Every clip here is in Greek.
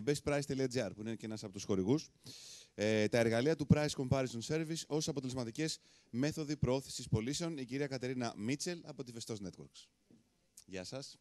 bestprice.gr, που είναι και ένας από τους χορηγούς. Τα εργαλεία του Price Comparison Service ως αποτελεσματικές μέθοδοι προώθησης πωλήσεων. Η κυρία Κατερίνα Μίτσελ από τη Vestos Networks. Γεια σας.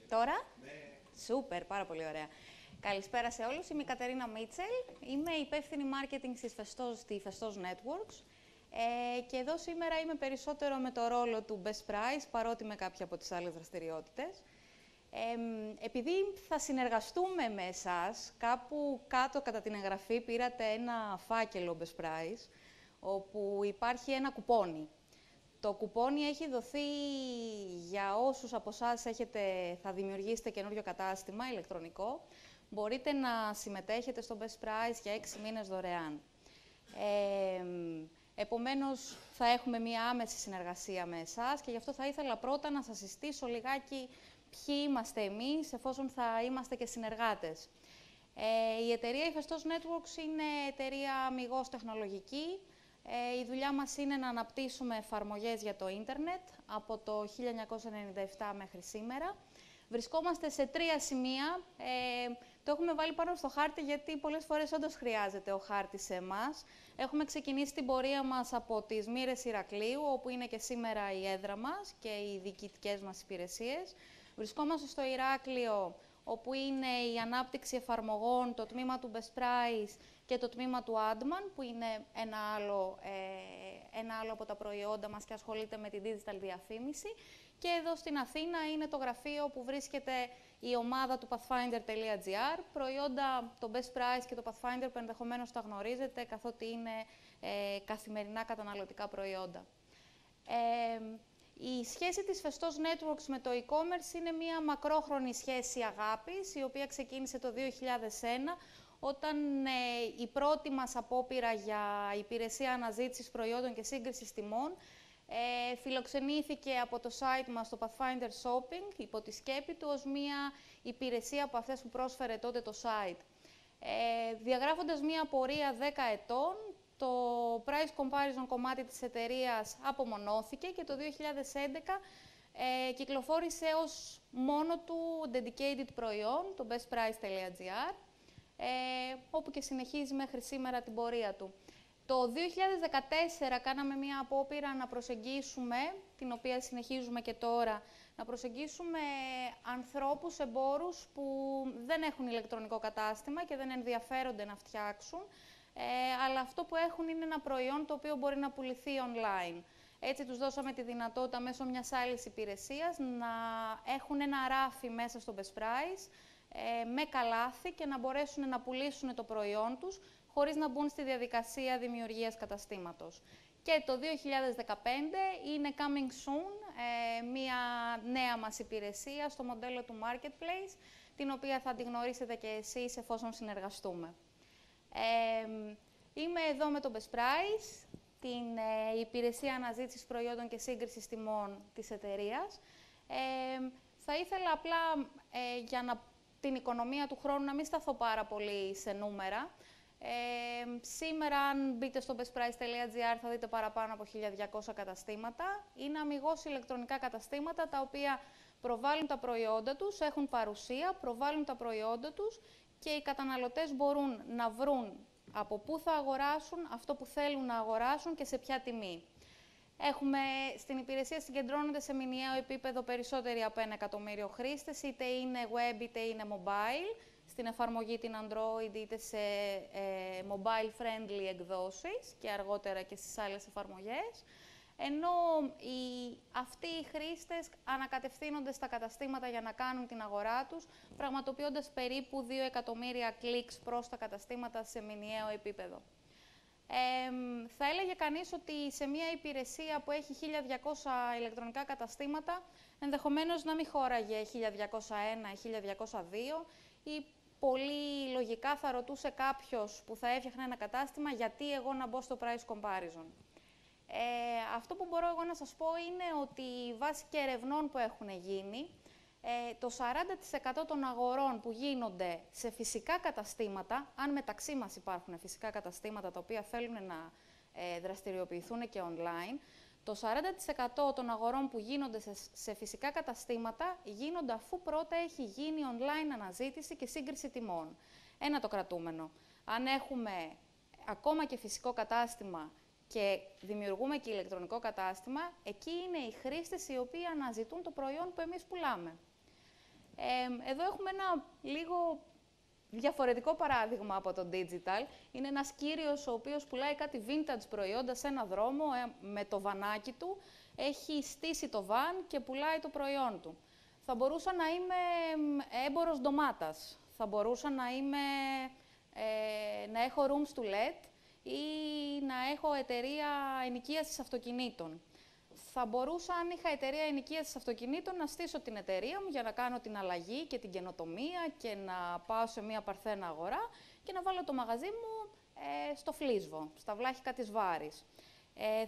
Τώρα? Ναι. Σούπερ, πάρα πολύ ωραία. Καλησπέρα σε όλους. Είμαι η Κατερίνα Μίτσελ. Είμαι υπεύθυνη marketing στη Vestos Networks. Και εδώ σήμερα είμαι περισσότερο με το ρόλο του Best Price, παρότι με κάποια από τις άλλες δραστηριότητες. Επειδή θα συνεργαστούμε με εσάς, κάπου κάτω κατά την εγγραφή πήρατε ένα φάκελο Best Price, όπου υπάρχει ένα κουπόνι. Το κουπόνι έχει δοθεί για όσους από εσάς θα δημιουργήσετε καινούριο κατάστημα ηλεκτρονικό. Μπορείτε να συμμετέχετε στο Best Price για 6 μήνες δωρεάν. Επομένως, θα έχουμε μία άμεση συνεργασία με εσάς και γι' αυτό θα ήθελα πρώτα να σας συστήσω λιγάκι ποιοι είμαστε εμείς, εφόσον θα είμαστε και συνεργάτες. Η εταιρεία η Vestos Networks είναι εταιρεία αμιγώς τεχνολογική. Η δουλειά μας είναι να αναπτύσσουμε εφαρμογές για το ίντερνετ από το 1997 μέχρι σήμερα. Βρισκόμαστε σε 3 σημεία. Το έχουμε βάλει πάνω στο χάρτη γιατί πολλές φορές όντως χρειάζεται ο χάρτης σε εμάς. Έχουμε ξεκινήσει την πορεία μας από τις Μοίρες Ηρακλείου, όπου είναι και σήμερα η έδρα μας και οι διοικητικές μας υπηρεσίες. Βρισκόμαστε στο Ηράκλειο, όπου είναι η ανάπτυξη εφαρμογών, το τμήμα του Best Price και το τμήμα του Adman, που είναι ένα άλλο από τα προϊόντα μας και ασχολείται με την digital διαφήμιση. Και εδώ στην Αθήνα είναι το γραφείο που βρίσκεται η ομάδα του Pathfinder.gr, προϊόντα, το Best Price και το Pathfinder που ενδεχομένως τα γνωρίζετε, καθότι είναι καθημερινά καταναλωτικά προϊόντα. Η σχέση της Vestos Networks με το e-commerce είναι μια μακρόχρονη σχέση αγάπης, η οποία ξεκίνησε το 2001, όταν η πρώτη μας απόπειρα για υπηρεσία αναζήτησης προϊόντων και σύγκρισης τιμών φιλοξενήθηκε από το site μας, το Pathfinder Shopping, υπό τη σκέπη του ως μια υπηρεσία από αυτές που πρόσφερε τότε το site. Διαγράφοντας μια πορεία 10 ετών, το price comparison κομμάτι της εταιρείας απομονώθηκε και το 2011 κυκλοφόρησε ως μόνο του dedicated προϊόν, το bestprice.gr, όπου και συνεχίζει μέχρι σήμερα την πορεία του. Το 2014 κάναμε μία απόπειρα να προσεγγίσουμε, την οποία συνεχίζουμε και τώρα, να προσεγγίσουμε ανθρώπους, εμπόρους που δεν έχουν ηλεκτρονικό κατάστημα και δεν ενδιαφέρονται να φτιάξουν, αλλά αυτό που έχουν είναι ένα προϊόν το οποίο μπορεί να πουληθεί online. Έτσι τους δώσαμε τη δυνατότητα μέσω μιας άλλης υπηρεσίας να έχουν ένα ράφι μέσα στο Best Price με καλάθι και να μπορέσουν να πουλήσουν το προϊόν τους χωρίς να μπουν στη διαδικασία δημιουργίας καταστήματος. Και το 2015 είναι coming soon μια νέα μας υπηρεσία στο μοντέλο του Marketplace, την οποία θα τη γνωρίσετε και εσείς εφόσον συνεργαστούμε. Είμαι εδώ με το Best Price. την υπηρεσία αναζήτησης προϊόντων και σύγκρισης τιμών της εταιρείας. Θα ήθελα απλά για την οικονομία του χρόνου να μην σταθώ πάρα πολύ σε νούμερα. Σήμερα, αν μπείτε στο bestprice.gr, θα δείτε παραπάνω από 1.200 καταστήματα. Είναι αμιγώς ηλεκτρονικά καταστήματα, τα οποία προβάλλουν τα προϊόντα τους, έχουν παρουσία, προβάλλουν τα προϊόντα τους και οι καταναλωτές μπορούν να βρουν από πού θα αγοράσουν, αυτό που θέλουν να αγοράσουν και σε ποια τιμή. Στην υπηρεσία συγκεντρώνονται σε μηνιαίο επίπεδο περισσότεροι από 1 εκατομμύριο χρήστες, είτε είναι web είτε είναι mobile, στην εφαρμογή την Android είτε σε mobile-friendly εκδόσεις και αργότερα και στις άλλες εφαρμογές. Ενώ αυτοί οι χρήστες ανακατευθύνονται στα καταστήματα για να κάνουν την αγορά τους, πραγματοποιώντας περίπου 2 εκατομμύρια κλικς προς τα καταστήματα σε μηνιαίο επίπεδο. Θα έλεγε κανείς ότι σε μια υπηρεσία που έχει 1.200 ηλεκτρονικά καταστήματα, ενδεχομένως να μην χώραγε 1.201 ή 1.202 ή πολύ λογικά θα ρωτούσε κάποιος που θα έφτιαχνε ένα κατάστημα γιατί εγώ να μπω στο price comparison. Αυτό που μπορώ εγώ να σας πω είναι ότι βάσει και ερευνών που έχουν γίνει, το 40% των αγορών που γίνονται σε φυσικά καταστήματα, αν μεταξύ μας υπάρχουν φυσικά καταστήματα τα οποία θέλουν να δραστηριοποιηθούν και online, το 40% των αγορών που γίνονται σε φυσικά καταστήματα γίνονται αφού πρώτα έχει γίνει online αναζήτηση και σύγκριση τιμών. Ένα το κρατούμενο. Αν έχουμε ακόμα και φυσικό κατάστημα και δημιουργούμε και ηλεκτρονικό κατάστημα, εκεί είναι οι χρήστες οι οποίοι αναζητούν το προϊόν που εμείς πουλάμε. Εδώ έχουμε ένα λίγο διαφορετικό παράδειγμα από το digital. Είναι ένας κύριος ο οποίος πουλάει κάτι vintage προϊόντα σε ένα δρόμο με το βανάκι του, έχει στήσει το βαν και πουλάει το προϊόν του. Θα μπορούσα να είμαι έμπορος ντομάτας, θα μπορούσα να έχω rooms to let ή να έχω εταιρεία ενοικίασης αυτοκινήτων. Θα μπορούσα, αν είχα εταιρεία ενοικίασης αυτοκινήτων, να στήσω την εταιρεία μου για να κάνω την αλλαγή και την καινοτομία και να πάω σε μια παρθένα αγορά και να βάλω το μαγαζί μου στο Φλίσβο, στα Βλάχικα της Βάρης.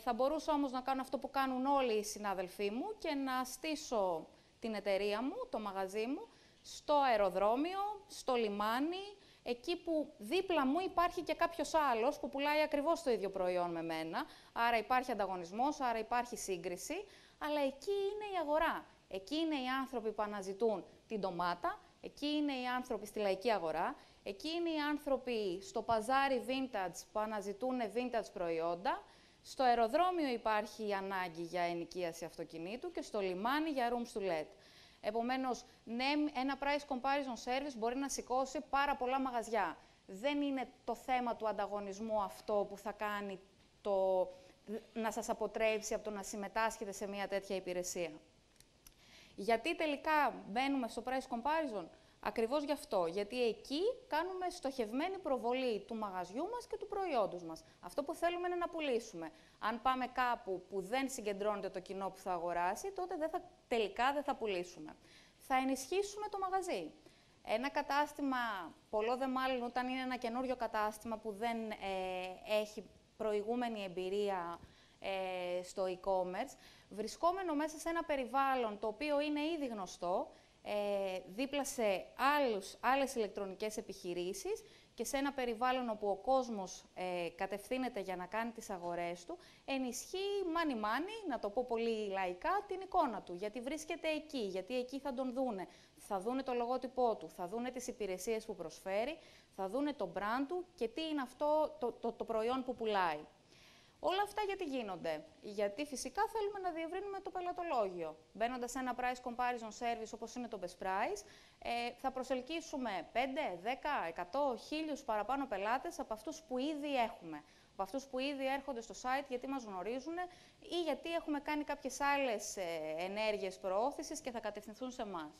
Θα μπορούσα όμως να κάνω αυτό που κάνουν όλοι οι συνάδελφοί μου και να στήσω την εταιρεία μου, το μαγαζί μου, στο αεροδρόμιο, στο λιμάνι, εκεί που δίπλα μου υπάρχει και κάποιος άλλος που πουλάει ακριβώς το ίδιο προϊόν με μένα, άρα υπάρχει ανταγωνισμός, άρα υπάρχει σύγκριση, αλλά εκεί είναι η αγορά. Εκεί είναι οι άνθρωποι που αναζητούν την ντομάτα, εκεί είναι οι άνθρωποι στη λαϊκή αγορά, εκεί είναι οι άνθρωποι στο παζάρι vintage που αναζητούν vintage προϊόντα, στο αεροδρόμιο υπάρχει η ανάγκη για ενοικίαση αυτοκινήτου και στο λιμάνι για rooms to let. Επομένως, ναι, ένα price comparison service μπορεί να σηκώσει πάρα πολλά μαγαζιά. Δεν είναι το θέμα του ανταγωνισμού αυτό που θα κάνει να σας αποτρέψει από το να συμμετάσχετε σε μια τέτοια υπηρεσία. Γιατί τελικά μπαίνουμε στο price comparison? Ακριβώς γι' αυτό, γιατί εκεί κάνουμε στοχευμένη προβολή του μαγαζιού μας και του προϊόντος μας. Αυτό που θέλουμε είναι να πουλήσουμε. Αν πάμε κάπου που δεν συγκεντρώνεται το κοινό που θα αγοράσει, τότε τελικά δεν θα πουλήσουμε. Θα ενισχύσουμε το μαγαζί. Ένα κατάστημα, πολλό δε μάλλον όταν είναι ένα καινούριο κατάστημα που δεν έχει προηγούμενη εμπειρία στο e-commerce, βρισκόμενο μέσα σε ένα περιβάλλον το οποίο είναι ήδη γνωστό, δίπλα σε άλλες ηλεκτρονικές επιχειρήσεις και σε ένα περιβάλλον όπου ο κόσμος κατευθύνεται για να κάνει τις αγορές του, ενισχύει μάνι-μάνι, να το πω πολύ λαϊκά, την εικόνα του. Γιατί βρίσκεται εκεί, γιατί εκεί θα τον δούνε. Θα δούνε το λογότυπό του, θα δούνε τις υπηρεσίες που προσφέρει, θα δούνε το brand του και τι είναι αυτό το προϊόν που πουλάει. Όλα αυτά γιατί γίνονται? Γιατί φυσικά θέλουμε να διευρύνουμε το πελατολόγιο. Μπαίνοντας σε ένα price comparison service όπως είναι το Best Price, θα προσελκύσουμε 5, 10, 100, 1000 παραπάνω πελάτες από αυτούς που ήδη έχουμε. Από αυτούς που ήδη έρχονται στο site γιατί μας γνωρίζουν ή γιατί έχουμε κάνει κάποιες άλλες ενέργειες προώθησης και θα κατευθυνθούν σε εμάς.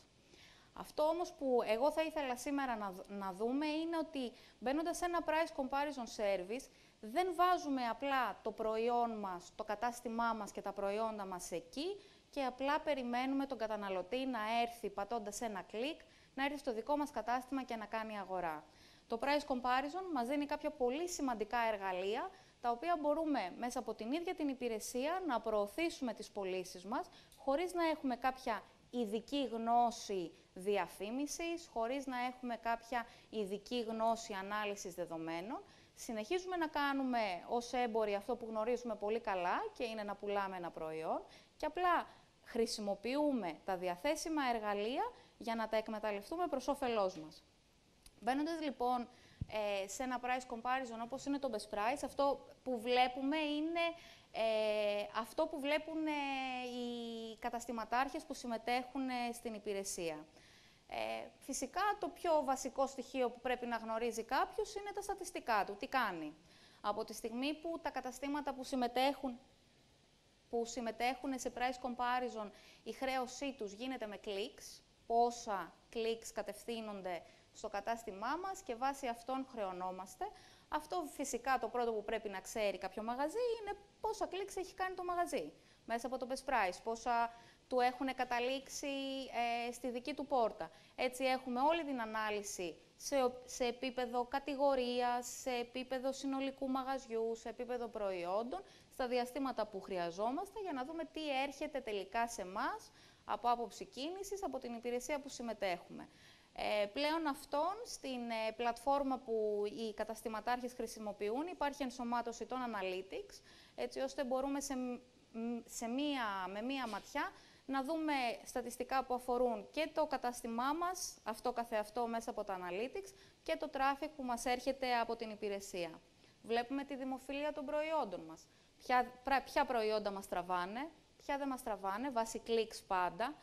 Αυτό όμως που εγώ θα ήθελα σήμερα να δούμε είναι ότι μπαίνοντας σε ένα price comparison service, δεν βάζουμε απλά το προϊόν μας, το κατάστημά μας και τα προϊόντα μας εκεί και απλά περιμένουμε τον καταναλωτή να έρθει πατώντας ένα κλικ, να έρθει στο δικό μας κατάστημα και να κάνει αγορά. Το price comparison μας δίνει κάποια πολύ σημαντικά εργαλεία, τα οποία μπορούμε μέσα από την ίδια την υπηρεσία να προωθήσουμε τις πωλήσεις μας, χωρίς να έχουμε κάποια ειδική γνώση διαφήμισης, χωρίς να έχουμε κάποια ειδική γνώση ανάλυσης δεδομένων. Συνεχίζουμε να κάνουμε ως έμποροι αυτό που γνωρίζουμε πολύ καλά και είναι να πουλάμε ένα προϊόν και απλά χρησιμοποιούμε τα διαθέσιμα εργαλεία για να τα εκμεταλλευτούμε προς όφελός μας. Μπαίνοντας λοιπόν σε ένα price comparison όπως είναι το Best Price, αυτό που βλέπουμε είναι αυτό που βλέπουν οι καταστηματάρχες που συμμετέχουν στην υπηρεσία. Φυσικά το πιο βασικό στοιχείο που πρέπει να γνωρίζει κάποιος είναι τα στατιστικά του, τι κάνει. Από τη στιγμή που τα καταστήματα που συμμετέχουν σε price comparison, η χρέωσή τους γίνεται με clicks, πόσα clicks κατευθύνονται στο κατάστημά μας και βάσει αυτών χρεωνόμαστε. Αυτό φυσικά το πρώτο που πρέπει να ξέρει κάποιο μαγαζί είναι πόσα clicks έχει κάνει το μαγαζί μέσα από το Best Price, πόσα του έχουν καταλήξει στη δική του πόρτα. Έτσι έχουμε όλη την ανάλυση σε επίπεδο κατηγορίας, σε επίπεδο συνολικού μαγαζιού, σε επίπεδο προϊόντων, στα διαστήματα που χρειαζόμαστε για να δούμε τι έρχεται τελικά σε εμάς από άποψη κίνησης, από την υπηρεσία που συμμετέχουμε. Πλέον αυτόν, στην πλατφόρμα που οι καταστηματάρχες χρησιμοποιούν, υπάρχει ενσωμάτωση των analytics, έτσι ώστε μπορούμε με μία ματιά να δούμε στατιστικά που αφορούν και το κατάστημά μας, αυτό καθεαυτό μέσα από τα analytics, και το traffic που μας έρχεται από την υπηρεσία. Βλέπουμε τη δημοφιλία των προϊόντων μας. Ποια προϊόντα μας τραβάνε, ποια δεν μας τραβάνε, βάσει clicks πάντα.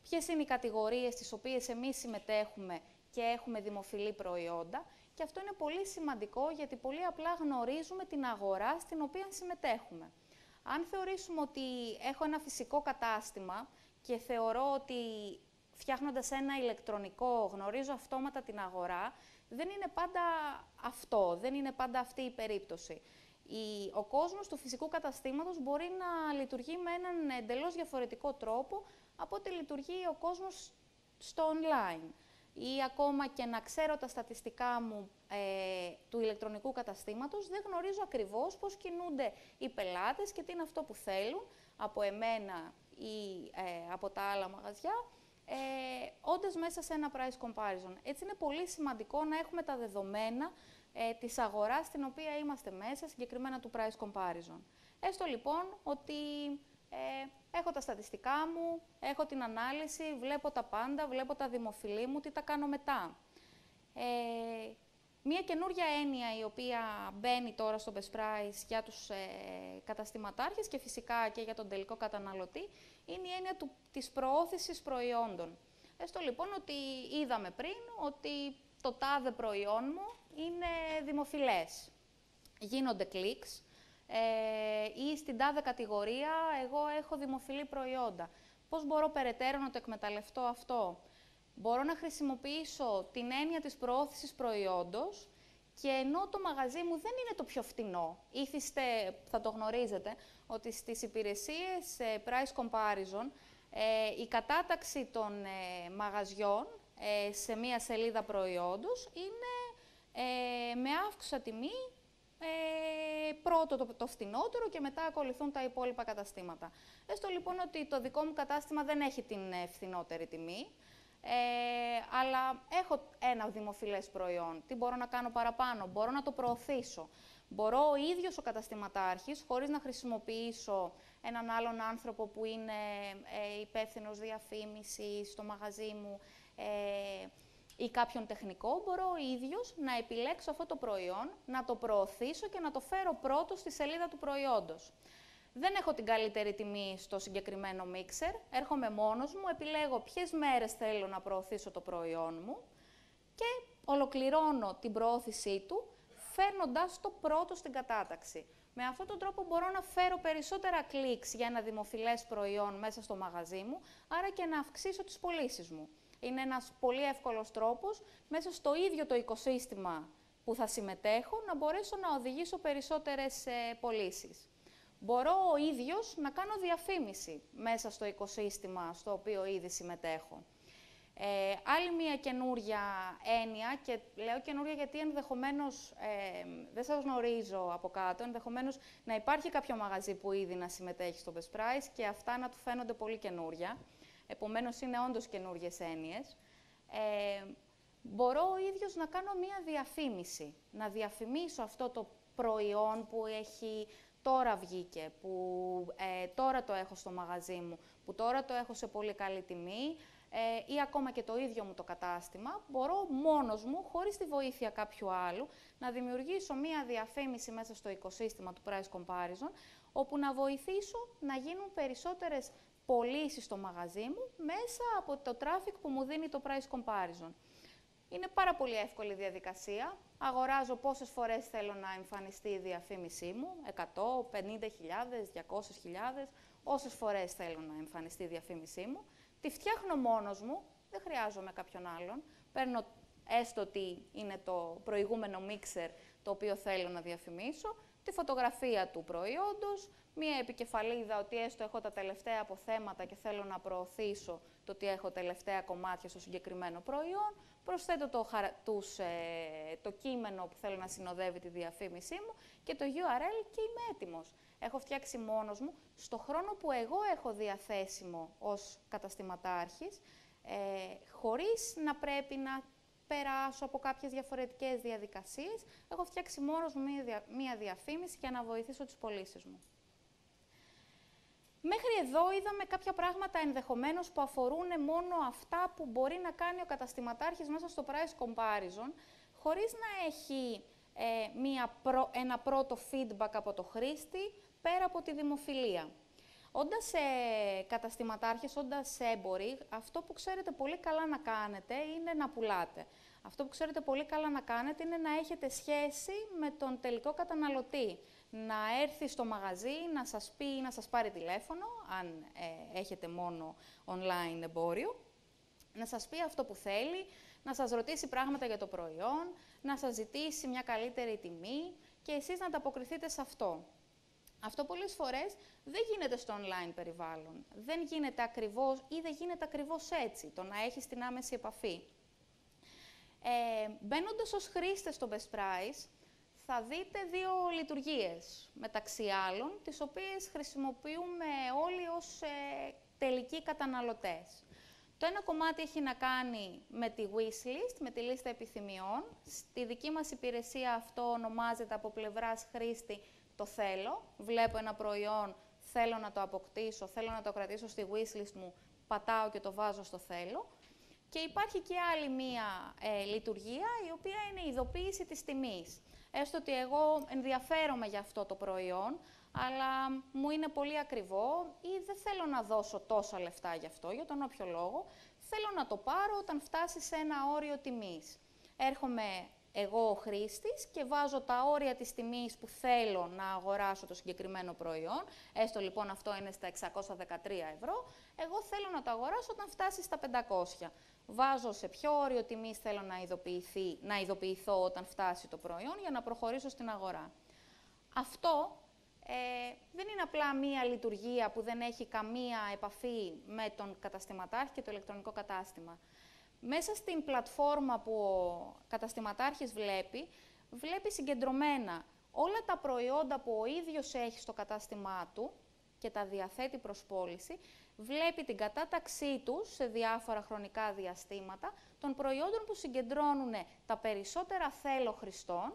Ποιες είναι οι κατηγορίες στις οποίες εμείς συμμετέχουμε και έχουμε δημοφιλή προϊόντα. Και αυτό είναι πολύ σημαντικό γιατί πολύ απλά γνωρίζουμε την αγορά στην οποία συμμετέχουμε. Αν θεωρήσουμε ότι έχω ένα φυσικό κατάστημα και θεωρώ ότι φτιάχνοντας ένα ηλεκτρονικό γνωρίζω αυτόματα την αγορά, δεν είναι πάντα αυτό, δεν είναι πάντα αυτή η περίπτωση. Ο κόσμος του φυσικού καταστήματος μπορεί να λειτουργεί με έναν εντελώς διαφορετικό τρόπο από ό,τι λειτουργεί ο κόσμος στο online. Ή ακόμα και να ξέρω τα στατιστικά μου του ηλεκτρονικού καταστήματος, δεν γνωρίζω ακριβώς πώς κινούνται οι πελάτες και τι είναι αυτό που θέλουν από εμένα ή από τα άλλα μαγαζιά, όντας μέσα σε ένα price comparison. Έτσι είναι πολύ σημαντικό να έχουμε τα δεδομένα της αγοράς στην οποία είμαστε μέσα, συγκεκριμένα του price comparison. Έστω λοιπόν ότι έχω τα στατιστικά μου, έχω την ανάλυση, βλέπω τα πάντα, βλέπω τα δημοφιλή μου, τι τα κάνω μετά. Μία καινούργια έννοια η οποία μπαίνει τώρα στο Best Price για τους καταστηματάρχες και φυσικά και για τον τελικό καταναλωτή είναι η έννοια της προώθησης προϊόντων. Έστω λοιπόν ότι είδαμε πριν ότι το τάδε προϊόν μου είναι δημοφιλές. Γίνονται clicks ή στην τάδε κατηγορία εγώ έχω δημοφιλή προϊόντα. Πώς μπορώ περαιτέρω να το εκμεταλλευτώ αυτό? Μπορώ να χρησιμοποιήσω την έννοια της προώθησης προϊόντος και ενώ το μαγαζί μου δεν είναι το πιο φτηνό, ήθιστε, θα το γνωρίζετε, ότι στις υπηρεσίες price comparison η κατάταξη των μαγαζιών σε μία σελίδα προϊόντος είναι με αύξουσα τιμή, πρώτο το φθηνότερο και μετά ακολουθούν τα υπόλοιπα καταστήματα. Έστω λοιπόν ότι το δικό μου κατάστημα δεν έχει την φθηνότερη τιμή, αλλά έχω ένα δημοφιλές προϊόν. Τι μπορώ να κάνω παραπάνω? Μπορώ να το προωθήσω. Μπορώ ο ίδιος ο καταστηματάρχης, χωρίς να χρησιμοποιήσω έναν άλλον άνθρωπο που είναι υπεύθυνος διαφήμισης στο μαγαζί μου ή κάποιον τεχνικό, μπορώ ο ίδιος να επιλέξω αυτό το προϊόν, να το προωθήσω και να το φέρω πρώτο στη σελίδα του προϊόντος. Δεν έχω την καλύτερη τιμή στο συγκεκριμένο μίξερ, έρχομαι μόνος μου, επιλέγω ποιες μέρες θέλω να προωθήσω το προϊόν μου και ολοκληρώνω την προώθησή του, φέρνοντας το πρώτο στην κατάταξη. Με αυτόν τον τρόπο μπορώ να φέρω περισσότερα κλικς για ένα δημοφιλές προϊόν μέσα στο μαγαζί μου, άρα και να αυξήσω τις πωλήσεις μου. Είναι ένας πολύ εύκολος τρόπος, μέσα στο ίδιο το οικοσύστημα που θα συμμετέχω, να μπορέσω να οδηγήσω περισσότερες πωλήσεις. Μπορώ ο ίδιος να κάνω διαφήμιση μέσα στο οικοσύστημα στο οποίο ήδη συμμετέχω. Άλλη μία καινούρια έννοια, και λέω καινούρια γιατί ενδεχομένως δεν σας γνωρίζω από κάτω, ενδεχομένως να υπάρχει κάποιο μαγαζί που ήδη να συμμετέχει στο Best Price και αυτά να του φαίνονται πολύ καινούρια. Επομένως, είναι όντως καινούριες έννοιες. Μπορώ ο ίδιος να κάνω μία διαφήμιση, να διαφημίσω αυτό το προϊόν που τώρα βγήκε, που τώρα το έχω στο μαγαζί μου, που τώρα το έχω σε πολύ καλή τιμή, ή ακόμα και το ίδιο μου το κατάστημα, μπορώ μόνος μου, χωρίς τη βοήθεια κάποιου άλλου, να δημιουργήσω μία διαφήμιση μέσα στο οικοσύστημα του Price Comparison, όπου να βοηθήσω να γίνουν περισσότερες πωλήσεις στο μαγαζί μου μέσα από το traffic που μου δίνει το Price Comparison. Είναι πάρα πολύ εύκολη διαδικασία. Αγοράζω πόσες φορές θέλω να εμφανιστεί η διαφήμισή μου, 100, 50.000, 200.000, όσες φορές θέλω να εμφανιστεί η διαφήμισή μου. Τη φτιάχνω μόνος μου, δεν χρειάζομαι κάποιον άλλον. Παίρνω έστω ότι είναι το προηγούμενο μίξερ το οποίο θέλω να διαφημίσω, τη φωτογραφία του προϊόντος, μία επικεφαλίδα ότι έστω έχω τα τελευταία αποθέματα και θέλω να προωθήσω το ότι έχω τελευταία κομμάτια στο συγκεκριμένο προϊόν, προσθέτω το κείμενο που θέλω να συνοδεύει τη διαφήμισή μου και το URL και είμαι έτοιμος. Έχω φτιάξει μόνος μου, στο χρόνο που εγώ έχω διαθέσιμο ως καταστηματάρχης, χωρίς να πρέπει να περάσω από κάποιες διαφορετικές διαδικασίες, έχω φτιάξει μόνος μου μία διαφήμιση για να βοηθήσω τις πωλήσεις μου. Μέχρι εδώ είδαμε κάποια πράγματα ενδεχομένως που αφορούν μόνο αυτά που μπορεί να κάνει ο καταστηματάρχης μέσα στο Price Comparison, χωρίς να έχει ένα πρώτο feedback από το χρήστη, πέρα από τη δημοφιλία. Όντας καταστηματάρχες, όντας έμποροι, αυτό που ξέρετε πολύ καλά να κάνετε είναι να πουλάτε. Αυτό που ξέρετε πολύ καλά να κάνετε είναι να έχετε σχέση με τον τελικό καταναλωτή. Να έρθει στο μαγαζί, να σας πει ή να σας πάρει τηλέφωνο, αν έχετε μόνο online εμπόριο, να σας πει αυτό που θέλει, να σας ρωτήσει πράγματα για το προϊόν, να σας ζητήσει μια καλύτερη τιμή και εσείς να ανταποκριθείτε σε αυτό. Αυτό πολλές φορές δεν γίνεται στο online περιβάλλον. Δεν γίνεται ακριβώς ή δεν γίνεται ακριβώς έτσι, το να έχεις την άμεση επαφή. Μπαίνοντας ως χρήστες στο Best Price, θα δείτε δύο λειτουργίες, μεταξύ άλλων, τις οποίες χρησιμοποιούμε όλοι ως τελικοί καταναλωτές. Το ένα κομμάτι έχει να κάνει με τη wishlist, με τη λίστα επιθυμιών. Στη δική μας υπηρεσία αυτό ονομάζεται από πλευράς χρήστη το θέλω. Βλέπω ένα προϊόν, θέλω να το αποκτήσω, θέλω να το κρατήσω στη wishlist μου, πατάω και το βάζω στο θέλω. Και υπάρχει και άλλη μία λειτουργία, η οποία είναι η ειδοποίηση της τιμής. Έστω ότι εγώ ενδιαφέρομαι για αυτό το προϊόν, αλλά μου είναι πολύ ακριβό ή δεν θέλω να δώσω τόσα λεφτά γι' αυτό, για τον όποιο λόγο, θέλω να το πάρω όταν φτάσει σε ένα όριο τιμής. Έρχομαι εγώ ο χρήστης και βάζω τα όρια της τιμής που θέλω να αγοράσω το συγκεκριμένο προϊόν, έστω λοιπόν αυτό είναι στα 613 ευρώ, εγώ θέλω να το αγοράσω όταν φτάσει στα 500. Βάζω σε ποιο όριο τιμής θέλω να ειδοποιηθώ όταν φτάσει το προϊόν για να προχωρήσω στην αγορά. Αυτό δεν είναι απλά μία λειτουργία που δεν έχει καμία επαφή με τον καταστηματάρχη και το ηλεκτρονικό κατάστημα. Μέσα στην πλατφόρμα που ο καταστηματάρχης βλέπει συγκεντρωμένα όλα τα προϊόντα που ο ίδιος έχει στο κατάστημά του και τα διαθέτει προς πώληση, βλέπει την κατάταξή τους σε διάφορα χρονικά διαστήματα των προϊόντων που συγκεντρώνουν τα περισσότερα θέλω χρηστών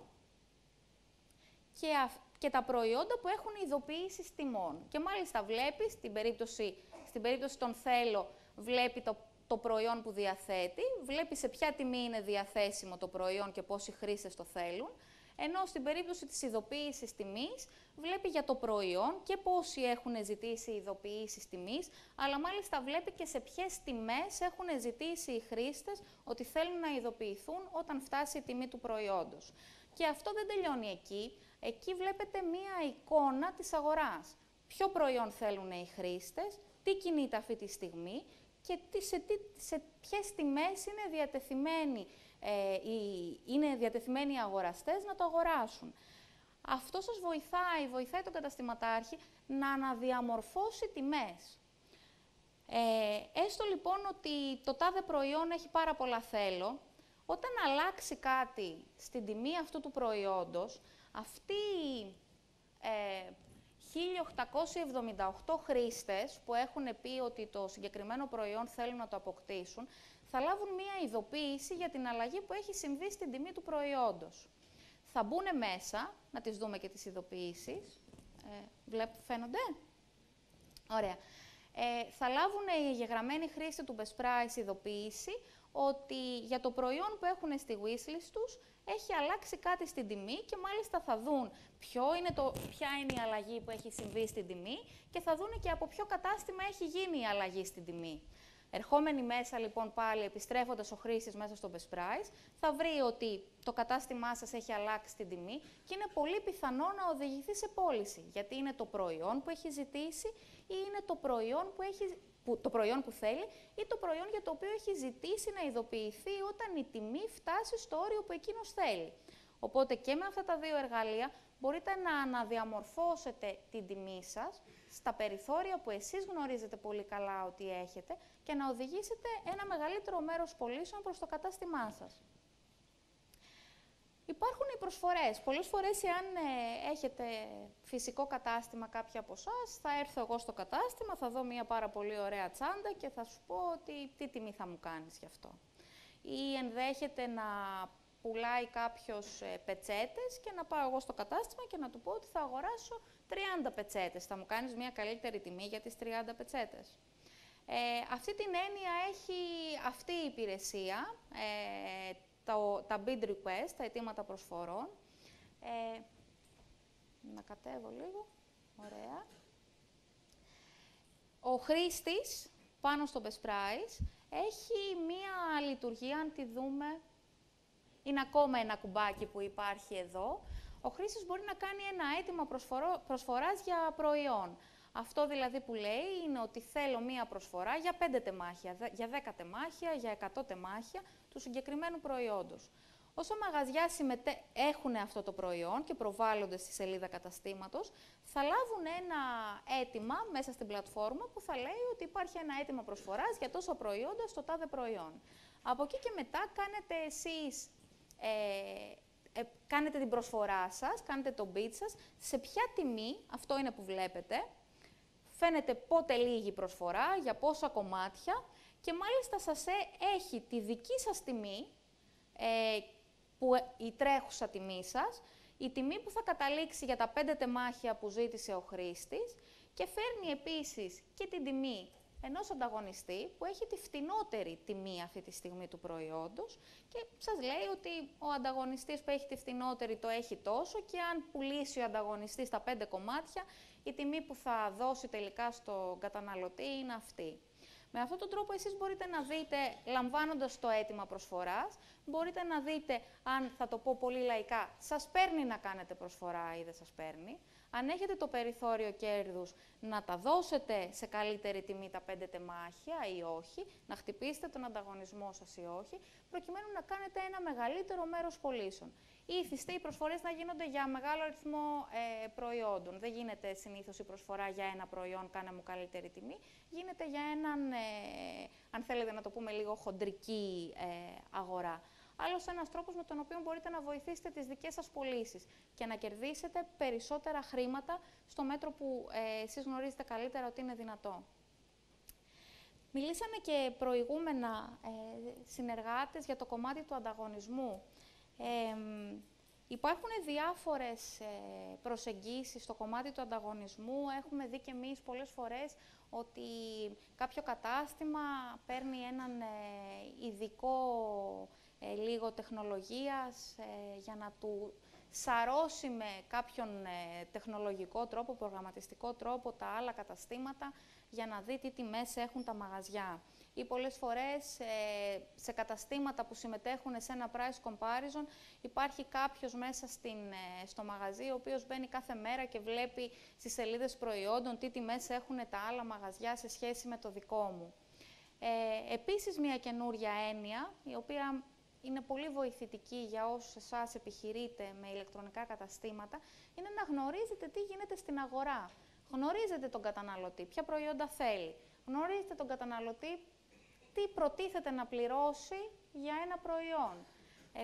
και τα προϊόντα που έχουν ειδοποιήσεις τιμών. Και μάλιστα βλέπει, στην περίπτωση των θέλω, βλέπει το προϊόν που διαθέτει, βλέπει σε ποια τιμή είναι διαθέσιμο το προϊόν και πόσοι χρήστες το θέλουν, ενώ στην περίπτωση της ειδοποίησης τιμής, βλέπει για το προϊόν και πόσοι έχουν ζητήσει ειδοποιήσεις τιμής, αλλά μάλιστα βλέπει και σε ποιες τιμές έχουν ζητήσει οι χρήστες ότι θέλουν να ειδοποιηθούν όταν φτάσει η τιμή του προϊόντος. Και αυτό δεν τελειώνει εκεί. Εκεί βλέπετε μία εικόνα της αγοράς. Ποιο προϊόν θέλουν οι χρήστες, τι κινείται αυτή τη στιγμή και σε ποιες τιμές είναι διατεθειμένοι οι αγοραστές να το αγοράσουν. Αυτό σας βοηθάει τον καταστηματάρχη να αναδιαμορφώσει τιμές. Έστω λοιπόν ότι το τάδε προϊόν έχει πάρα πολλά θέλω, όταν αλλάξει κάτι στην τιμή αυτού του προϊόντος, αυτοί 1.878 χρήστες που έχουν πει ότι το συγκεκριμένο προϊόν θέλουν να το αποκτήσουν, θα λάβουν μία ειδοποίηση για την αλλαγή που έχει συμβεί στην τιμή του προϊόντος. Θα μπουν μέσα, να τις δούμε και τις ειδοποιήσεις. Φαίνονται? Ωραία. Θα λάβουν οι εγγεγραμμένοι χρήστες του Best Price ειδοποίηση ότι για το προϊόν που έχουν στη wishlist τους έχει αλλάξει κάτι στην τιμή και μάλιστα θα δουν ποια είναι η αλλαγή που έχει συμβεί στην τιμή και θα δουν και από ποιο κατάστημα έχει γίνει η αλλαγή στην τιμή. Ερχόμενοι μέσα λοιπόν πάλι, επιστρέφοντας ο χρήστης μέσα στο Best Price, θα βρει ότι το κατάστημά σας έχει αλλάξει την τιμή και είναι πολύ πιθανό να οδηγηθεί σε πώληση, γιατί είναι το προϊόν που έχει ζητήσει ή είναι το προϊόν που θέλει ή το προϊόν για το οποίο έχει ζητήσει να ειδοποιηθεί όταν η τιμή φτάσει στο όριο που εκείνος θέλει. Οπότε και με αυτά τα δύο εργαλεία μπορείτε να αναδιαμορφώσετε την τιμή σας στα περιθώρια που εσείς γνωρίζετε πολύ καλά ότι έχετε και να οδηγήσετε ένα μεγαλύτερο μέρος πωλήσεων προς το κατάστημά σας. Υπάρχουν οι προσφορές. Πολλές φορές, εάν έχετε φυσικό κατάστημα κάποια από εσάς, θα έρθω εγώ στο κατάστημα, θα δω μια πάρα πολύ ωραία τσάντα και θα σου πω ότι τι τιμή θα μου κάνεις γι' αυτό. Ή ενδέχεται να πουλάει κάποιος πετσέτες και να πάω εγώ στο κατάστημα και να του πω ότι θα αγοράσω 30 πετσέτες. Θα μου κάνεις μια καλύτερη τιμή για τις 30 πετσέτες. Αυτή την έννοια έχει αυτή η υπηρεσία, τα bid request, τα αιτήματα προσφορών. Να κατέβω λίγο. Ωραία. Ο χρήστης, πάνω στο Best Price, έχει μία λειτουργία, αν τη δούμε, είναι ακόμα ένα κουμπάκι που υπάρχει εδώ. Ο χρήστης μπορεί να κάνει ένα αίτημα προσφοράς για προϊόν. Αυτό δηλαδή που λέει είναι ότι θέλω μία προσφορά για 5 τεμάχια, για 10 τεμάχια, για 100 τεμάχια του συγκεκριμένου προϊόντος. Όσα μαγαζιά έχουν αυτό το προϊόν και προβάλλονται στη σελίδα καταστήματος, θα λάβουν ένα αίτημα μέσα στην πλατφόρμα που θα λέει ότι υπάρχει ένα αίτημα προσφοράς για τόσα προϊόντα στο τάδε προϊόν. Από εκεί και μετά κάνετε εσείς κάνετε την προσφορά σας, κάνετε το bid σας, σε ποια τιμή, αυτό είναι που βλέπετε, φαίνεται πότε λήγει η προσφορά, για πόσα κομμάτια και μάλιστα σας έχει τη δική σας τιμή, η τρέχουσα τιμή σας, η τιμή που θα καταλήξει για τα 5 τεμάχια που ζήτησε ο χρήστης και φέρνει επίσης και την τιμή ενός ανταγωνιστή που έχει τη φτηνότερη τιμή αυτή τη στιγμή του προϊόντος και σας λέει ότι ο ανταγωνιστής που έχει τη φτηνότερη το έχει τόσο και αν πουλήσει ο ανταγωνιστής τα 5 κομμάτια, η τιμή που θα δώσει τελικά στον καταναλωτή είναι αυτή. Με αυτόν τον τρόπο εσείς μπορείτε να δείτε, λαμβάνοντας το αίτημα προσφοράς, μπορείτε να δείτε αν, θα το πω πολύ λαϊκά, σας παίρνει να κάνετε προσφορά ή δεν σας παίρνει. Αν έχετε το περιθώριο κέρδους, να τα δώσετε σε καλύτερη τιμή τα 5 τεμάχια ή όχι, να χτυπήσετε τον ανταγωνισμό σας ή όχι, προκειμένου να κάνετε ένα μεγαλύτερο μέρος πωλήσεων. Ήθιστε οι προσφορές να γίνονται για μεγάλο αριθμό προϊόντων. Δεν γίνεται συνήθως η προσφορά για ένα προϊόν, κάνε μου καλύτερη τιμή. Γίνεται για έναν, αν θέλετε να το πούμε λίγο, χοντρική αγορά. Άλλος ένας τρόπος με τον οποίο μπορείτε να βοηθήσετε τις δικές σας πωλήσεις και να κερδίσετε περισσότερα χρήματα στο μέτρο που εσείς γνωρίζετε καλύτερα ότι είναι δυνατό. Μιλήσανε και προηγούμενα συνεργάτες για το κομμάτι του ανταγωνισμού. Υπάρχουν διάφορες προσεγγίσεις στο κομμάτι του ανταγωνισμού. Έχουμε δει και εμείς πολλές φορές ότι κάποιο κατάστημα παίρνει έναν ειδικό λίγο τεχνολογίας για να του σαρώσει με κάποιον τεχνολογικό τρόπο, προγραμματιστικό τρόπο τα άλλα καταστήματα για να δει τι τιμές έχουν τα μαγαζιά. Ή πολλές φορές σε καταστήματα που συμμετέχουν σε ένα price comparison υπάρχει κάποιος μέσα στο μαγαζί ο οποίος μπαίνει κάθε μέρα και βλέπει στις σελίδες προϊόντων τι τιμές έχουν τα άλλα μαγαζιά σε σχέση με το δικό μου. Επίσης μια καινούρια έννοια η οποία είναι πολύ βοηθητική για όσους εσάς επιχειρείτε με ηλεκτρονικά καταστήματα είναι να γνωρίζετε τι γίνεται στην αγορά. Γνωρίζετε τον καταναλωτή, ποια προϊόντα θέλει. Γνωρίζετε τον καταναλωτή, τι προτίθεται να πληρώσει για ένα προϊόν.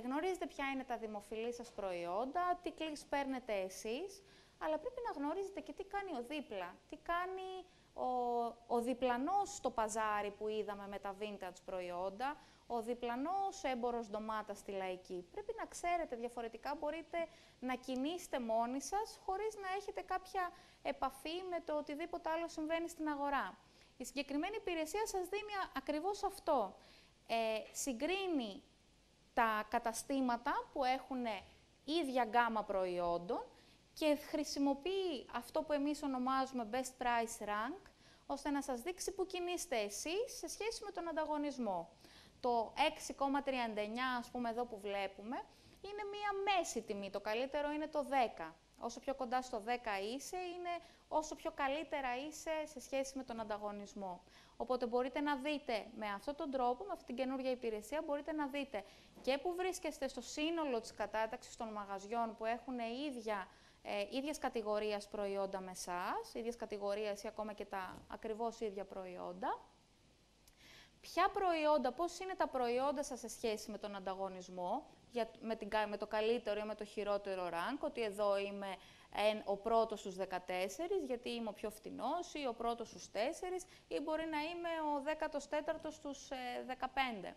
Γνωρίζετε ποια είναι τα δημοφιλή σας προϊόντα, τι κλικς παίρνετε εσείς, αλλά πρέπει να γνωρίζετε και τι κάνει ο δίπλα, τι κάνει ο διπλανός στο παζάρι που είδαμε με τα vintage προϊόντα, ο διπλανός έμπορος ντομάτα στη Λαϊκή. Πρέπει να ξέρετε, διαφορετικά μπορείτε να κινήσετε μόνοι σας, χωρίς να έχετε κάποια επαφή με το οτιδήποτε άλλο συμβαίνει στην αγορά. Η συγκεκριμένη υπηρεσία σας δίνει ακριβώς αυτό. Συγκρίνει τα καταστήματα που έχουν ίδια γκάμα προϊόντων και χρησιμοποιεί αυτό που εμείς ονομάζουμε Best Price Rank, ώστε να σας δείξει που κινείστε εσείς σε σχέση με τον ανταγωνισμό. Το 6,39, ας πούμε, εδώ που βλέπουμε, είναι μία μέση τιμή. Το καλύτερο είναι το 10. Όσο πιο κοντά στο 10 είσαι, είναι όσο πιο καλύτερα είσαι σε σχέση με τον ανταγωνισμό. Οπότε μπορείτε να δείτε με αυτόν τον τρόπο, με αυτή την καινούργια υπηρεσία, μπορείτε να δείτε και που βρίσκεστε στο σύνολο της κατάταξης των μαγαζιών που έχουν ίδιας κατηγορίας προϊόντα με εσάς, ίδιας κατηγορίας ή ακόμα και τα ακριβώς ίδια προϊόντα. Ποια προϊόντα, πώς είναι τα προϊόντα σας σε σχέση με τον ανταγωνισμό, με το καλύτερο ή με το χειρότερο rank, ότι εδώ είμαι ο πρώτος στους 14, γιατί είμαι ο πιο φτηνός, ή ο πρώτος στους 4, ή μπορεί να είμαι ο 14ος στους 15.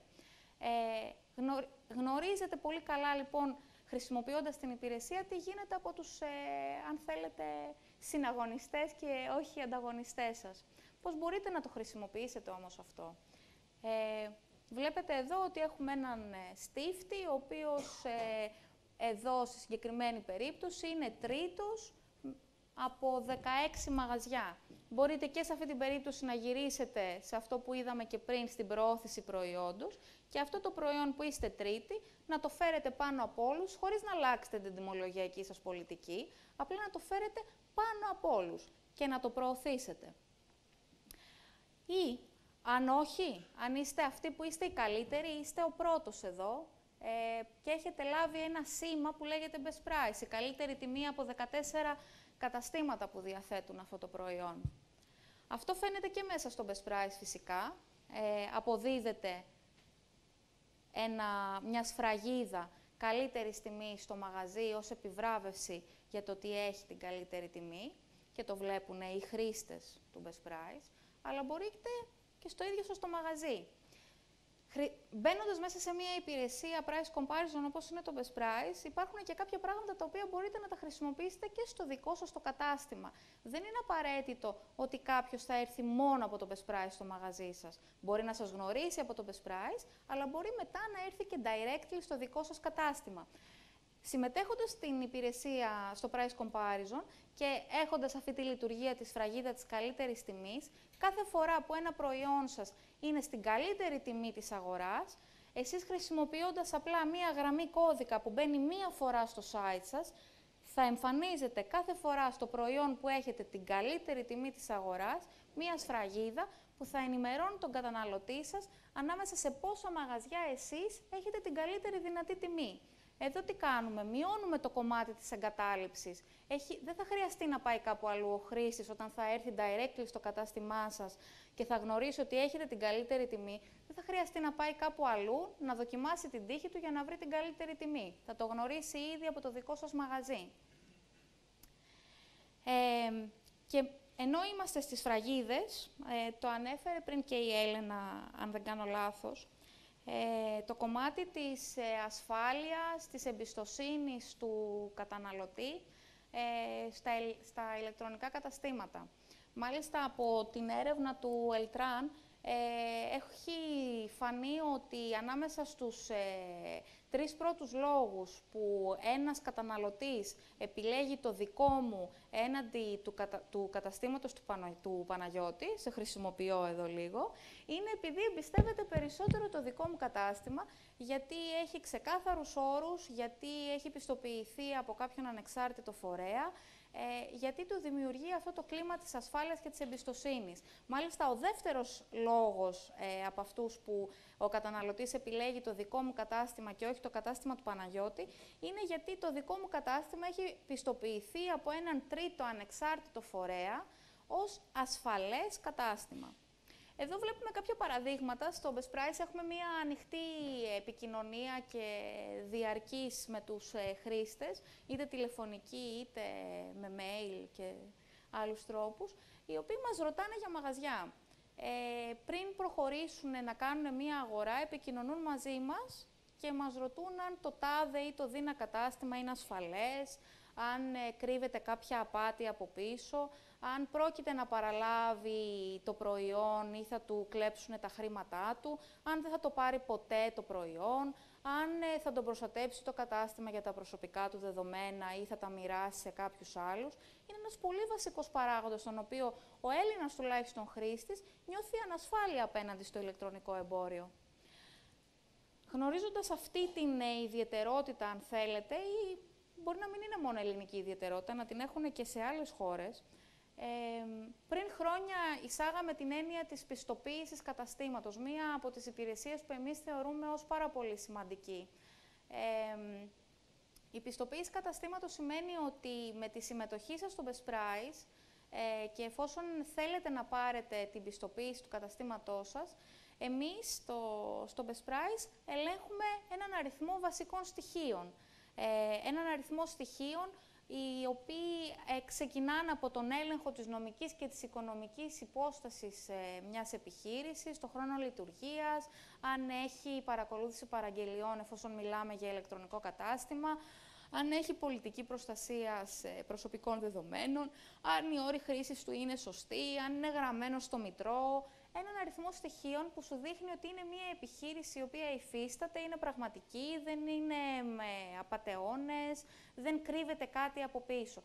Γνωρίζετε πολύ καλά, λοιπόν, χρησιμοποιώντας την υπηρεσία, τι γίνεται από τους, αν θέλετε, συναγωνιστές και όχι ανταγωνιστές σας. Πώς μπορείτε να το χρησιμοποιήσετε όμως αυτό. Βλέπετε εδώ ότι έχουμε έναν στίφτη, ο οποίος εδώ, στη συγκεκριμένη περίπτωση, είναι τρίτος από 16 μαγαζιά. Μπορείτε και σε αυτή την περίπτωση να γυρίσετε σε αυτό που είδαμε και πριν στην προώθηση προϊόντος και αυτό το προϊόν που είστε τρίτη να το φέρετε πάνω από όλους, χωρίς να αλλάξετε την τιμολογιακή σας πολιτική, απλά να το φέρετε πάνω από όλους και να το προωθήσετε. Ή, αν όχι, αν είστε αυτοί που είστε οι καλύτεροι, είστε ο πρώτος εδώ και έχετε λάβει ένα σήμα που λέγεται Best Price, η καλύτερη τιμή από 14 καταστήματα που διαθέτουν αυτό το προϊόν. Αυτό φαίνεται και μέσα στο Best Price φυσικά. Αποδίδεται μια σφραγίδα καλύτερης τιμής στο μαγαζί ως επιβράβευση για το ότι έχει την καλύτερη τιμή και το βλέπουν οι χρήστες του Best Price, αλλά μπορείτε και στο ίδιο σας το μαγαζί. Μπαίνοντας μέσα σε μια υπηρεσία price comparison όπως είναι το Best Price, υπάρχουν και κάποια πράγματα τα οποία μπορείτε να τα χρησιμοποιήσετε και στο δικό σας το κατάστημα. Δεν είναι απαραίτητο ότι κάποιος θα έρθει μόνο από το Best Price στο μαγαζί σας. Μπορεί να σας γνωρίσει από το Best Price, αλλά μπορεί μετά να έρθει και directly στο δικό σας κατάστημα. Συμμετέχοντας στην υπηρεσία στο Price Comparison και έχοντας αυτή τη λειτουργία της σφραγίδα της καλύτερης τιμής, κάθε φορά που ένα προϊόν σας είναι στην καλύτερη τιμή της αγοράς, εσείς χρησιμοποιώντας απλά μία γραμμή κώδικα που μπαίνει μία φορά στο site σας, θα εμφανίζετε κάθε φορά στο προϊόν που έχετε την καλύτερη τιμή της αγοράς, μία σφραγίδα που θα ενημερώνει τον καταναλωτή σας ανάμεσα σε πόσα μαγαζιά εσείς έχετε την καλύτερη δυνατή τιμή. Εδώ τι κάνουμε, μειώνουμε το κομμάτι της εγκατάλειψης. Δεν θα χρειαστεί να πάει κάπου αλλού ο χρήστης όταν θα έρθει directly στο κατάστημά σας και θα γνωρίσει ότι έχετε την καλύτερη τιμή. Δεν θα χρειαστεί να πάει κάπου αλλού να δοκιμάσει την τύχη του για να βρει την καλύτερη τιμή. Θα το γνωρίσει ήδη από το δικό σας μαγαζί. Και ενώ είμαστε στις σφραγίδες, το ανέφερε πριν και η Έλενα, αν δεν κάνω λάθος, το κομμάτι της ασφάλειας, της εμπιστοσύνης του καταναλωτή στα ηλεκτρονικά καταστήματα. Μάλιστα, από την έρευνα του Eltran έχει φανεί ότι ανάμεσα στους 3 πρώτους λόγους που ένας καταναλωτής επιλέγει το δικό μου έναντι του καταστήματος του Παναγιώτη, σε χρησιμοποιώ εδώ λίγο, είναι επειδή εμπιστεύεται περισσότερο το δικό μου κατάστημα, γιατί έχει ξεκάθαρους όρους, γιατί έχει πιστοποιηθεί από κάποιον ανεξάρτητο φορέα, γιατί του δημιουργεί αυτό το κλίμα της ασφάλειας και της εμπιστοσύνης. Μάλιστα, ο δεύτερος λόγος από αυτούς που ο καταναλωτής επιλέγει το δικό μου κατάστημα και όχι το κατάστημα του Παναγιώτη, είναι γιατί το δικό μου κατάστημα έχει πιστοποιηθεί από έναν τρίτο ανεξάρτητο φορέα, ως ασφαλές κατάστημα. Εδώ βλέπουμε κάποια παραδείγματα. Στο Best Price έχουμε μία ανοιχτή επικοινωνία και διαρκής με τους χρήστες, είτε τηλεφωνική, είτε με mail και άλλους τρόπους, οι οποίοι μας ρωτάνε για μαγαζιά. Πριν προχωρήσουν να κάνουν μία αγορά, επικοινωνούν μαζί μας και μας ρωτούν αν το τάδε ή το δίνα κατάστημα είναι ασφαλές, αν κρύβεται κάποια απάτη από πίσω, αν πρόκειται να παραλάβει το προϊόν ή θα του κλέψουν τα χρήματά του, αν δεν θα το πάρει ποτέ το προϊόν, αν θα τον προστατέψει το κατάστημα για τα προσωπικά του δεδομένα ή θα τα μοιράσει σε κάποιους άλλους. Είναι ένας πολύ βασικός παράγοντας, στον οποίο ο Έλληνας τουλάχιστον χρήστης νιώθει ανασφάλεια απέναντι στο ηλεκτρονικό εμπόριο. Γνωρίζοντας αυτή την ιδιαιτερότητα, αν θέλετε, ή μπορεί να μην είναι μόνο ελληνική ιδιαιτερότητα, να την έχουν και σε άλλες χώρες, πριν χρόνια εισάγαμε την έννοια της πιστοποίησης καταστήματος, μία από τις υπηρεσίες που εμείς θεωρούμε ως πάρα πολύ σημαντική. Η πιστοποίηση καταστήματος σημαίνει ότι με τη συμμετοχή σας στο Best Price και εφόσον θέλετε να πάρετε την πιστοποίηση του καταστήματός σας, εμείς στο Best Price ελέγχουμε έναν αριθμό βασικών στοιχείων. Έναν αριθμό στοιχείων οι οποίοι ξεκινάνε από τον έλεγχο της νομικής και της οικονομικής υπόστασης μιας επιχείρησης, το χρόνο λειτουργίας, αν έχει παρακολούθηση παραγγελιών εφόσον μιλάμε για ηλεκτρονικό κατάστημα, αν έχει πολιτική προστασία προσωπικών δεδομένων, αν οι όροι χρήσης του είναι σωστοί, αν είναι γραμμένο στο Μητρό. Έναν αριθμό στοιχείων που σου δείχνει ότι είναι μια επιχείρηση η οποία υφίσταται, είναι πραγματική, δεν είναι με απατεώνες, δεν κρύβεται κάτι από πίσω.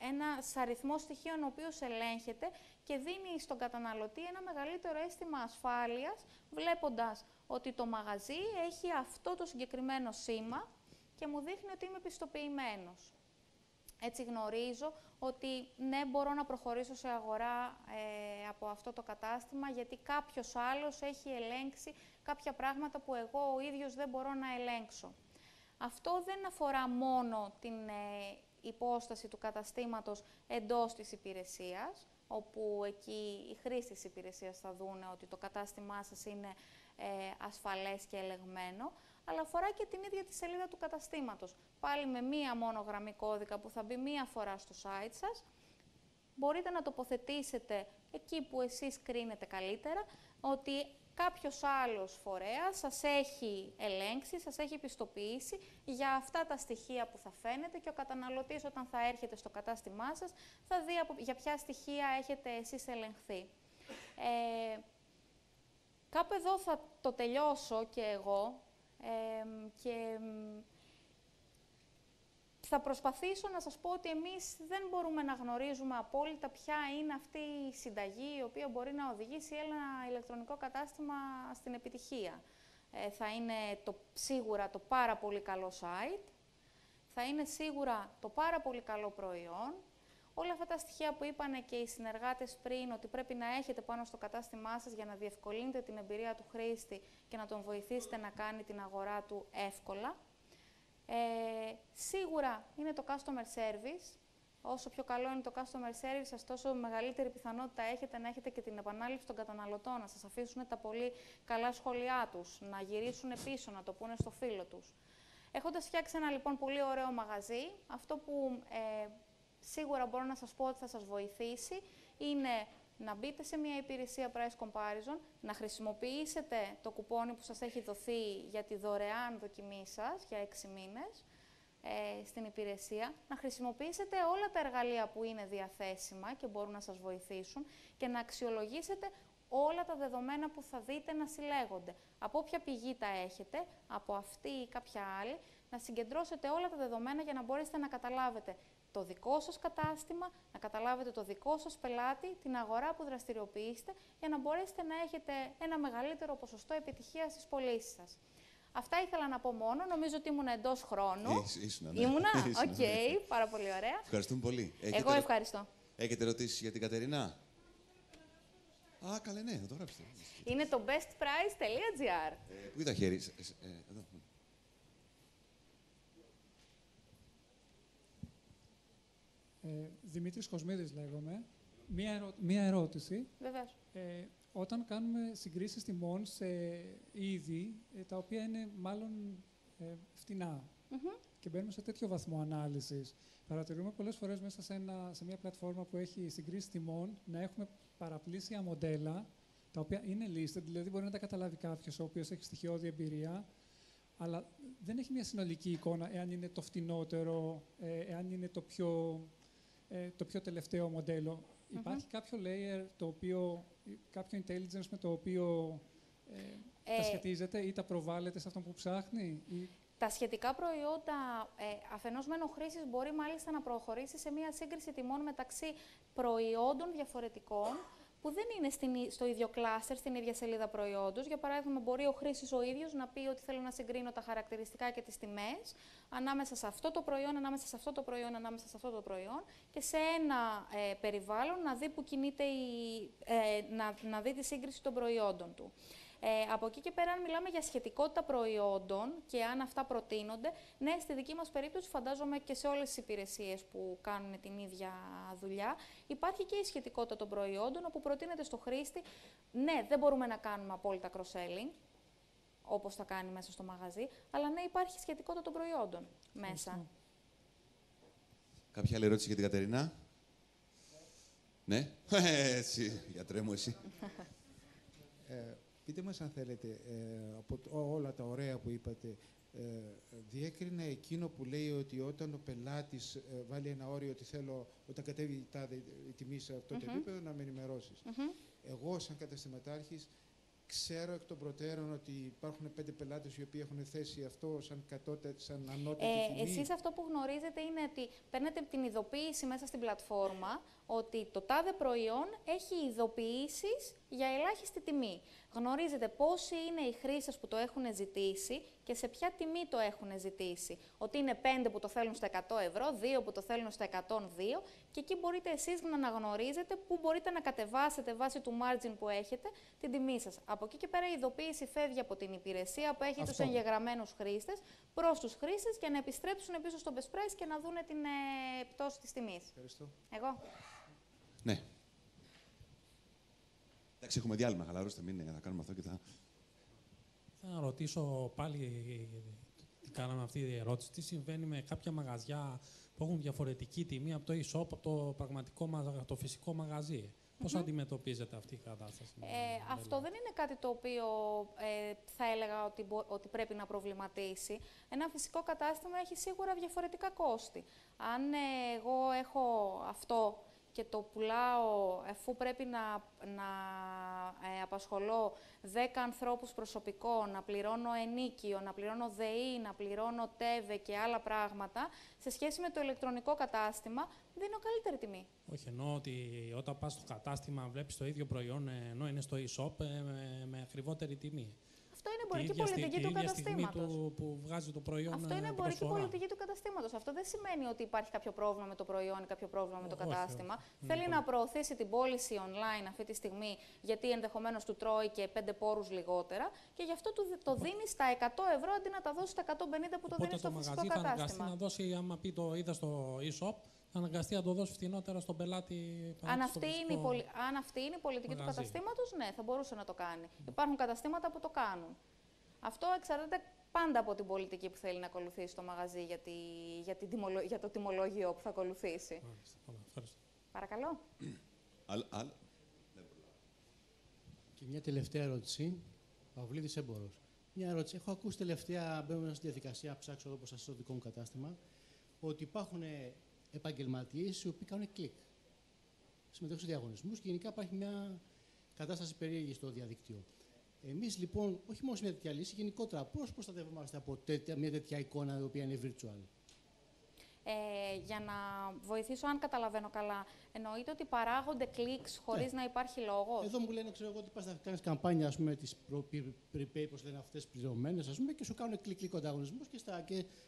Ένας αριθμός στοιχείων ο οποίος ελέγχεται και δίνει στον καταναλωτή ένα μεγαλύτερο αίσθημα ασφάλειας, βλέποντας ότι το μαγαζί έχει αυτό το συγκεκριμένο σήμα και μου δείχνει ότι είμαι πιστοποιημένος. Έτσι γνωρίζω ότι ναι, μπορώ να προχωρήσω σε αγορά από αυτό το κατάστημα, γιατί κάποιος άλλος έχει ελέγξει κάποια πράγματα που εγώ ο ίδιος δεν μπορώ να ελέγξω. Αυτό δεν αφορά μόνο την υπόσταση του καταστήματος εντός της υπηρεσίας, όπου εκεί οι χρήστες της υπηρεσίας θα δούνε ότι το κατάστημά σας είναι ασφαλές και ελεγμένο, αλλά αφορά και την ίδια τη σελίδα του καταστήματος. Πάλι με μία μόνο γραμμή κώδικα που θα μπει μία φορά στο site σας, μπορείτε να τοποθετήσετε εκεί που εσείς κρίνετε καλύτερα, ότι κάποιος άλλος φορέας σας έχει ελέγξει, σας έχει πιστοποιήσει για αυτά τα στοιχεία που θα φαίνεται και ο καταναλωτής όταν θα έρχεται στο κατάστημά σας θα δει για ποια στοιχεία έχετε εσείς ελεγχθεί. Κάπου εδώ θα το τελειώσω και εγώ και θα προσπαθήσω να σας πω ότι εμείς δεν μπορούμε να γνωρίζουμε απόλυτα ποια είναι αυτή η συνταγή η οποία μπορεί να οδηγήσει ένα ηλεκτρονικό κατάστημα στην επιτυχία. Θα είναι σίγουρα το πάρα πολύ καλό site, θα είναι σίγουρα το πάρα πολύ καλό προϊόν. Όλα αυτά τα στοιχεία που είπανε και οι συνεργάτες πριν, ότι πρέπει να έχετε πάνω στο κατάστημά σας για να διευκολύνετε την εμπειρία του χρήστη και να τον βοηθήσετε να κάνει την αγορά του εύκολα. Σίγουρα είναι το customer service. Όσο πιο καλό είναι το customer service σας, τόσο μεγαλύτερη πιθανότητα έχετε να έχετε και την επανάληψη των καταναλωτών, να σας αφήσουν τα πολύ καλά σχόλιά τους, να γυρίσουν πίσω, να το πούνε στο φίλο τους. Έχοντας φτιάξει ένα λοιπόν πολύ ωραίο μαγαζί, αυτό που σίγουρα μπορώ να σας πω ότι θα σας βοηθήσει είναι να μπείτε σε μια υπηρεσία price comparison, να χρησιμοποιήσετε το κουπόνι που σας έχει δοθεί για τη δωρεάν δοκιμή σας για 6 μήνες στην υπηρεσία, να χρησιμοποιήσετε όλα τα εργαλεία που είναι διαθέσιμα και μπορούν να σας βοηθήσουν και να αξιολογήσετε όλα τα δεδομένα που θα δείτε να συλλέγονται. Από όποια πηγή τα έχετε, από αυτή ή κάποια άλλη, να συγκεντρώσετε όλα τα δεδομένα για να μπορέσετε να καταλάβετε το δικό σας κατάστημα, να καταλάβετε το δικό σας πελάτη, την αγορά που δραστηριοποιήσετε, για να μπορέσετε να έχετε ένα μεγαλύτερο ποσοστό επιτυχίας στις πωλήσεις σας. Αυτά ήθελα να πω μόνο. Νομίζω ότι ήμουν εντός χρόνου. Ήσουνα, ναι. Ήμουνα, οκ, πάρα πολύ ωραία. Ευχαριστούμε πολύ. Εγώ ευχαριστώ. Έχετε ερωτήσεις για την Κατερίνα? Α, καλέ, ναι, θα το γράψετε. Είναι το bestprice.gr. Πού είναι τα χέρια? Εδώ. Δημήτρης Κοσμίδης λέγομαι. Μία ερώτηση. Βεβαίως. Όταν κάνουμε συγκρίσεις τιμών σε είδη, τα οποία είναι μάλλον φτηνά και μπαίνουμε σε τέτοιο βαθμό ανάλυσης, παρατηρούμε πολλές φορές μέσα σε μια πλατφόρμα που έχει συγκρίσεις τιμών να έχουμε παραπλήσια μοντέλα, τα οποία είναι listed, δηλαδή μπορεί να τα καταλάβει κάποιος ο οποίος έχει στοιχειώδη εμπειρία, αλλά δεν έχει μια συνολική εικόνα εάν είναι το φτηνότερο, εάν είναι το πιο τελευταίο μοντέλο. Υπάρχει κάποιο layer, κάποιο intelligence με το οποίο τα σχετίζεται ή τα προβάλλεται σε αυτό που ψάχνει? Τα σχετικά προϊόντα, αφενός μεν ο χρήστης μπορεί μάλιστα να προχωρήσει σε μία σύγκριση τιμών μεταξύ προϊόντων διαφορετικών, που δεν είναι στο ίδιο κλάστερ, στην ίδια σελίδα προϊόντος. Για παράδειγμα, μπορεί ο χρήστης ο ίδιος να πει ότι θέλω να συγκρίνω τα χαρακτηριστικά και τις τιμές ανάμεσα σε αυτό το προϊόν, ανάμεσα σε αυτό το προϊόν, ανάμεσα σε αυτό το προϊόν και σε ένα περιβάλλον να δει που κινείται να δει τη σύγκριση των προϊόντων του. Από εκεί και πέρα, αν μιλάμε για σχετικότητα προϊόντων και αν αυτά προτείνονται, ναι, στη δική μας περίπτωση, φαντάζομαι και σε όλες τις υπηρεσίες που κάνουν την ίδια δουλειά, υπάρχει και η σχετικότητα των προϊόντων, όπου προτείνεται στο χρήστη, ναι, δεν μπορούμε να κάνουμε απόλυτα cross-selling, όπως θα κάνει μέσα στο μαγαζί, αλλά ναι, υπάρχει σχετικότητα των προϊόντων μέσα. Κάποια άλλη ερώτηση για την Κατερίνα? Ναι, εσύ, γιατρέ μου, εσύ. Πείτε μας, αν θέλετε, από όλα τα ωραία που είπατε, διέκρινα εκείνο που λέει ότι όταν ο πελάτης βάλει ένα όριο ότι θέλω, όταν κατέβει η τιμή σε αυτό το επίπεδο, να με ενημερώσεις. Εγώ, σαν καταστηματάρχης, ξέρω εκ των προτέρων ότι υπάρχουν 5 πελάτες οι οποίοι έχουν θέσει αυτό σαν ανώτατη τιμή. Εσείς αυτό που γνωρίζετε είναι ότι παίρνετε την ειδοποίηση μέσα στην πλατφόρμα ότι το τάδε προϊόν έχει ειδοποιήσεις για ελάχιστη τιμή. Γνωρίζετε πόσοι είναι οι χρήστες που το έχουν ζητήσει και σε ποια τιμή το έχουν ζητήσει. Ότι είναι 5 που το θέλουν στα 100 ευρώ, 2 που το θέλουν στα 102 και εκεί μπορείτε εσείς να αναγνωρίζετε πού μπορείτε να κατεβάσετε βάσει του margin που έχετε την τιμή σας. Από εκεί και πέρα η ειδοποίηση φεύγει από την υπηρεσία που έχει τους εγγεγραμμένους χρήστες προς τους χρήστες για να επιστρέψουν πίσω στο best price και να δούνε την πτώση της τιμής. Ευχαριστώ. Εγώ. Ναι. Εντάξει, έχουμε διάλειμμα, χαλαρώστε, μην θα κάνουμε αυτό και θα... Θα ρωτήσω πάλι, κάναμε αυτή τη ερώτηση, τι συμβαίνει με κάποια μαγαζιά που έχουν διαφορετική τιμή από το e-shop, από το πραγματικό, το φυσικό μαγαζί. Πώς αντιμετωπίζετε αυτή η κατάσταση? Αυτό δεν είναι κάτι το οποίο θα έλεγα ότι πρέπει να προβληματίσει. Ένα φυσικό κατάστημα έχει σίγουρα διαφορετικά κόστη. Αν εγώ έχω αυτό και το πουλάω αφού πρέπει να απασχολώ 10 ανθρώπους προσωπικό, να πληρώνω ενίκιο, να πληρώνω ΔΕΗ, να πληρώνω ΤΕΒΕ και άλλα πράγματα, σε σχέση με το ηλεκτρονικό κατάστημα, δίνω καλύτερη τιμή. Όχι, εννοώ ότι όταν πας στο κατάστημα βλέπεις το ίδιο προϊόν, ενώ είναι στο e-shop, με ακριβότερη τιμή. Αυτό είναι εμπορική πολιτική του καταστήματος. Που βγάζει το προϊόν. Αυτό είναι εμπορική πολιτική του καταστήματος. Αυτό δεν σημαίνει ότι υπάρχει κάποιο πρόβλημα με το προϊόν ή κάποιο πρόβλημα με το κατάστημα. Όχι. Θέλει να προωθήσει την πώληση online αυτή τη στιγμή, γιατί ενδεχομένως του τρώει και 5 πόρους λιγότερα, και γι' αυτό το δίνει στα 100 ευρώ αντί να τα δώσει στα 150 που το δίνει στο φυσικό κατάστημα. Θα αναγκαστεί να δώσει, άμα πει το είδα στο e-shop, θα αναγκαστεί να το δώσει φτηνότερα στον πελάτη. Αν αυτή είναι η πολιτική του καταστήματος, ναι, θα μπορούσε να το κάνει. Υπάρχουν καταστήματα που το κάνουν. Αυτό εξαρτάται πάντα από την πολιτική που θέλει να ακολουθήσει το μαγαζί για το τιμολόγιο που θα ακολουθήσει. Ευχαριστώ. Παρακαλώ. Και μια τελευταία ερώτηση. Παυλίδης έμπορος. Μια ερώτηση. Έχω ακούσει τελευταία, μπαίνοντα στη διαδικασία, ψάξω εδώ στο δικό μου κατάστημα, ότι υπάρχουν επαγγελματίες οι οποίοι κάνουν κλικ. Συμμετέχουν σε διαγωνισμούς και γενικά υπάρχει μια κατάσταση περίεργη στο διαδίκτυο. Εμείς λοιπόν, όχι μόνο σε μια τέτοια λύση, γενικότερα, πώς προστατευόμαστε από μια τέτοια εικόνα η οποία είναι virtual? Για να βοηθήσω, αν καταλαβαίνω καλά, εννοείται ότι παράγονται κλικς χωρίς να υπάρχει λόγος? Εδώ μου λένε, ξέρω εγώ, ότι πας να κάνεις καμπάνια, ας πούμε, τις prepay, πώς λένε αυτές, πληρωμένες, ας πούμε, και σου κάνουν κλικ ανταγωνισμούς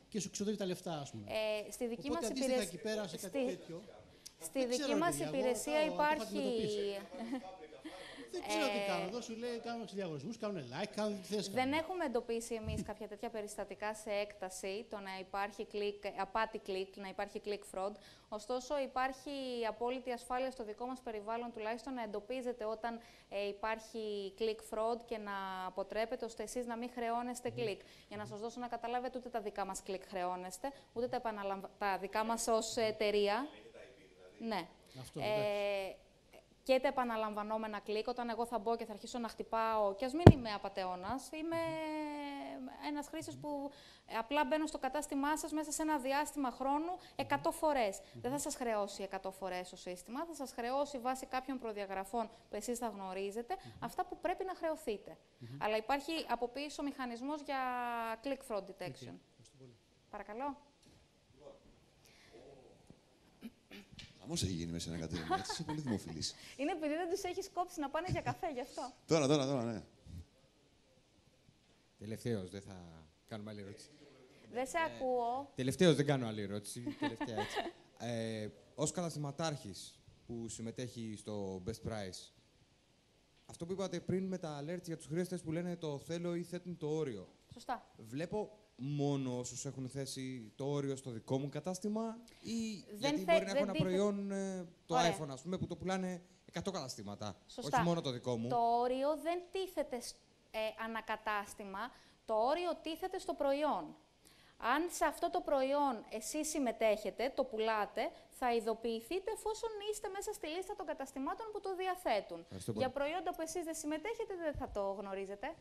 και σου ξοδεύει τα λεφτά, ας πούμε. Στη δική Οπότε, μας αντίστοιχα εκεί πέρα, σε κάτι τέτοιο. Στη δική μας υπηρεσία υπάρχει... ξέρω τι κάνουν. Εδώ σου λέει κάνουν διαγωνισμούς, κάνουν like, κάνουν τι θες. Δεν έχουμε εντοπίσει εμείς κάποια τέτοια περιστατικά σε έκταση, το να υπάρχει απάτη κλικ, να υπάρχει click fraud. Ωστόσο, υπάρχει απόλυτη ασφάλεια στο δικό μας περιβάλλον, τουλάχιστον να εντοπίζετε όταν υπάρχει click fraud και να αποτρέπετε, ώστε εσείς να μην χρεώνεστε κλικ. Για να σας δώσω να καταλάβετε, ούτε τα δικά μας κλικ χρεώνεστε, ούτε τα δικά μας ως εταιρεία. Ναι. Αυτό, και τα επαναλαμβανόμενα κλικ, όταν εγώ θα μπω και θα αρχίσω να χτυπάω, και ας μην είμαι απατεώνας, είμαι ένας χρήστης που απλά μπαίνω στο κατάστημά σας μέσα σε ένα διάστημα χρόνου 100 φορές. Δεν θα σας χρεώσει 100 φορές το σύστημα, θα σας χρεώσει βάσει κάποιων προδιαγραφών που εσείς θα γνωρίζετε, αυτά που πρέπει να χρεωθείτε. Αλλά υπάρχει από πίσω μηχανισμός για click fraud detection. Παρακαλώ. Χαμός έχει γίνει μέσα σε ένα Κατερίνα, έτσι είσαι πολύ δημοφιλής. Είναι επειδή δεν τους έχεις κόψει να πάνε για καφέ, γι' αυτό. Τώρα, ναι. Τελευταίος, δεν θα κάνουμε άλλη ερώτηση. Δεν σε ακούω. Τελευταίος, δεν κάνω άλλη ερώτηση. Τελευταία, έτσι. Ως καταστηματάρχης που συμμετέχει στο Best Price, αυτό που είπατε πριν με τα alerts για τους χρήστες που λένε το θέλω ή θέτουν το όριο. Σωστά. Βλέπω μόνο όσους έχουν θέσει το όριο στο δικό μου κατάστημα ή Δεν γιατί μπορεί να έχω ένα προϊόν, το Ωραία. iPhone, ας πούμε, που το πουλάνε 100 καταστήματα. Σωστά. Όχι μόνο το δικό μου. Το όριο δεν τίθεται ανακατάστημα, το όριο τίθεται στο προϊόν. Αν σε αυτό το προϊόν εσείς συμμετέχετε, το πουλάτε, θα ειδοποιηθείτε εφόσον είστε μέσα στη λίστα των καταστημάτων που το διαθέτουν. Για προϊόντα που εσείς δεν συμμετέχετε, δεν θα το γνωρίζετε.